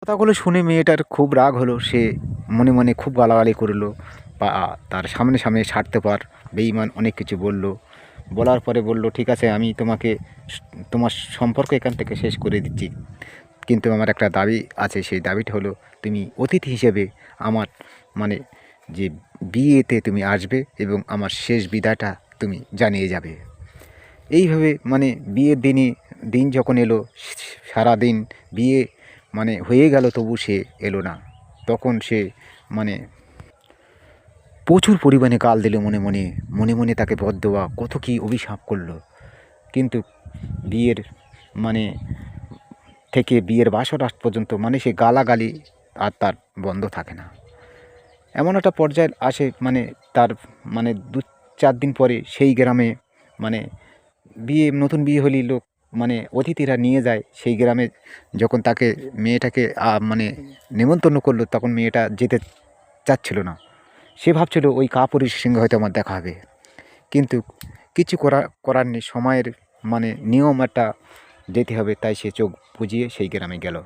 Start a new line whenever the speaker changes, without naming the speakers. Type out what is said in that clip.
কথাগুলো শুনে মেয়েটার খুব রাগ হলো। সে মনে মনে খুব গালাগালি করলো বা তার সামনে সামনে স্বার্থপর বেঈমান অনেক কিছু বলল। বলার পরে বলল, ঠিক আছে, আমি তোমাকে তোমার সম্পর্ক এখান থেকে শেষ করে দিচ্ছি, কিন্তু আমার একটা দাবি আছে। সেই দাবিটা হলো, তুমি অতিথি হিসেবে আমার মানে যে বিয়েতে তুমি আসবে এবং আমার শেষ বিদায়টা তুমি জানিয়ে যাবে। এইভাবে মানে বিয়ের দিন যখন এলো, সারাদিন বিয়ে মানে হয়ে গেল, তবু সে এলো না। তখন সে মানে প্রচুর পরিমাণে গাল দিল মনে মনে। মনে মনে তাকে বদদোয়া কত কী অভিশাপ করলো। কিন্তু বিয়ের মানে থেকে বিয়ের বাসর আগ পর্যন্ত মানে সে গালাগালি আর তার বন্ধ থাকে না। এমন একটা পর্যায়ে আসে মানে তার মানে 2-4 দিন পরে সেই গ্রামে মানে নতুন বিয়ে হলেই লোক মানে অতিথিরা নিয়ে যায় সেই গ্রামে। যখন তাকে মেয়েটাকে মানে নেমন্তন্ন করলো, তখন মেয়েটা যেতে চাচ্ছিল না। সে ভাবছিল ওই কাপুরুষের সঙ্গে হয়তো আমার দেখা হবে। কিন্তু কিছু করার নেই, সময়ের মানে নিয়ম একটা যেতে হবে, তাই সে চোখ বুজিয়ে সেই গ্রামে গেল।